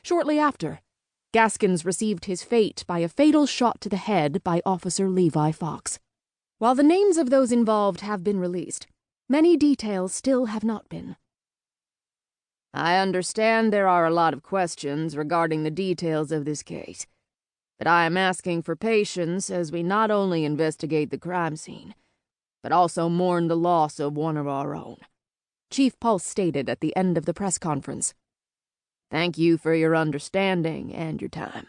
Shortly after, Gaskins received his fate by a fatal shot to the head by Officer Levi Fox. While the names of those involved have been released, many details still have not been. I understand there are a lot of questions regarding the details of this case, but I am asking for patience as we not only investigate the crime scene, but also mourn the loss of one of our own," Chief Pulse stated at the end of the press conference. "Thank you for your understanding and your time."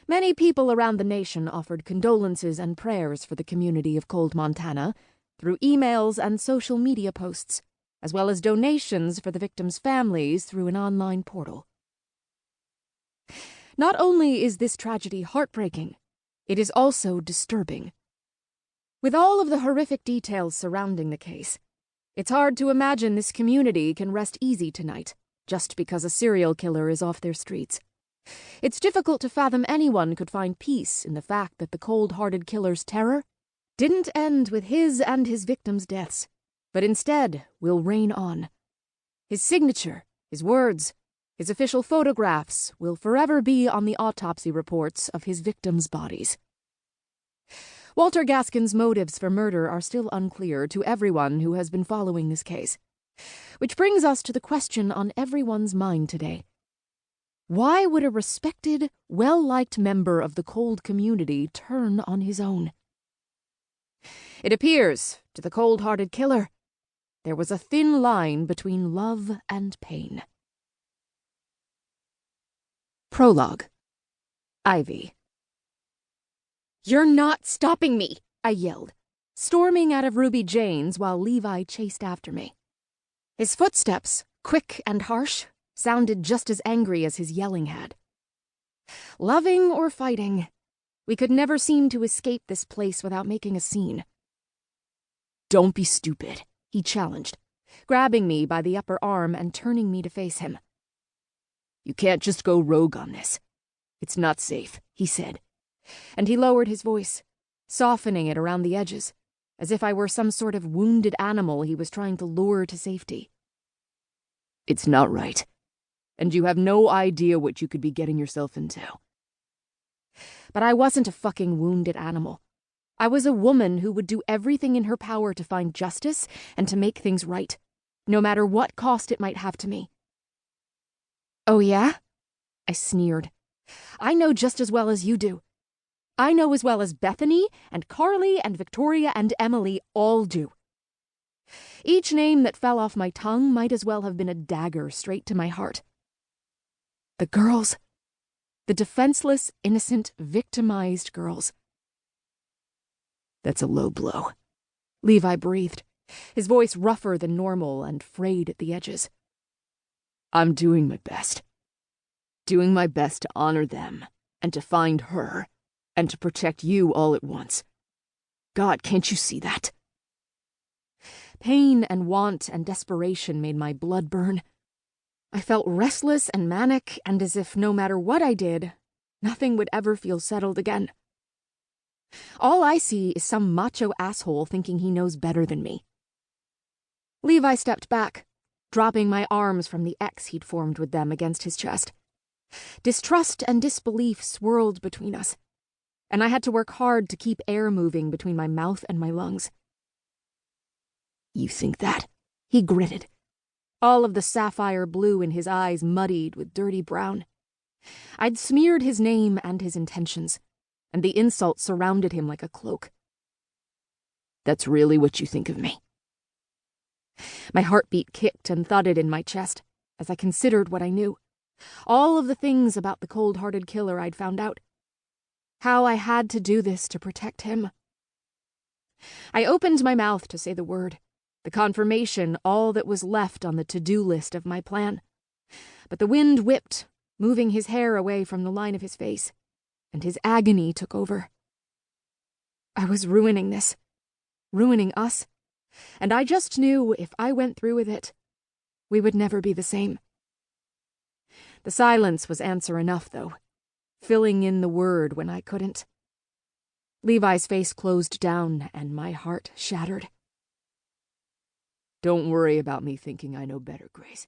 Many people around the nation offered condolences and prayers for the community of Cold Montana through emails and social media posts, as well as donations for the victims' families through an online portal. Not only is this tragedy heartbreaking, it is also disturbing. With all of the horrific details surrounding the case, it's hard to imagine this community can rest easy tonight just because a serial killer is off their streets. It's difficult to fathom anyone could find peace in the fact that the cold-hearted killer's terror didn't end with his and his victims' deaths, but instead will reign on. His signature, his words, his official photographs will forever be on the autopsy reports of his victims' bodies. Walter Gaskin's motives for murder are still unclear to everyone who has been following this case. Which brings us to the question on everyone's mind today. Why would a respected, well-liked member of the cold community turn on his own? It appears, to the cold-hearted killer, there was a thin line between love and pain. Prologue. Ivy. "You're not stopping me," I yelled, storming out of Ruby Jane's while Levi chased after me. His footsteps, quick and harsh, sounded just as angry as his yelling had. Loving or fighting, we could never seem to escape this place without making a scene. "Don't be stupid," he challenged, grabbing me by the upper arm and turning me to face him. "You can't just go rogue on this. It's not safe," he said, and he lowered his voice, softening it around the edges, as if I were some sort of wounded animal he was trying to lure to safety. "It's not right, and you have no idea what you could be getting yourself into." But I wasn't a fucking wounded animal. I was a woman who would do everything in her power to find justice and to make things right, no matter what cost it might have to me. "Oh yeah?" I sneered. "I know just as well as you do. I know as well as Bethany and Carly and Victoria and Emily all do." Each name that fell off my tongue might as well have been a dagger straight to my heart. The girls. The defenseless, innocent, victimized girls. "That's a low blow," Levi breathed, his voice rougher than normal and frayed at the edges. "I'm doing my best. Doing my best to honor them, and to find her, and to protect you all at once. God, can't you see that?" Pain and want and desperation made my blood burn. I felt restless and manic, and as if no matter what I did, nothing would ever feel settled again. All I see is some macho asshole thinking he knows better than me. Levi stepped back, dropping my arms from the X he'd formed with them against his chest. Distrust and disbelief swirled between us, and I had to work hard to keep air moving between my mouth and my lungs. "You think that?" he gritted, all of the sapphire blue in his eyes muddied with dirty brown. I'd smeared his name and his intentions, and the insult surrounded him like a cloak. "That's really what you think of me?" My heartbeat kicked and thudded in my chest as I considered what I knew. All of the things about the cold-hearted killer I'd found out. How I had to do this to protect him. I opened my mouth to say the word, the confirmation all that was left on the to-do list of my plan. But the wind whipped, moving his hair away from the line of his face, and his agony took over. I was ruining this, ruining us, and I just knew if I went through with it, we would never be the same. The silence was answer enough, though, filling in the word when I couldn't. Levi's face closed down, and my heart shattered. "Don't worry about me thinking I know better, Grace.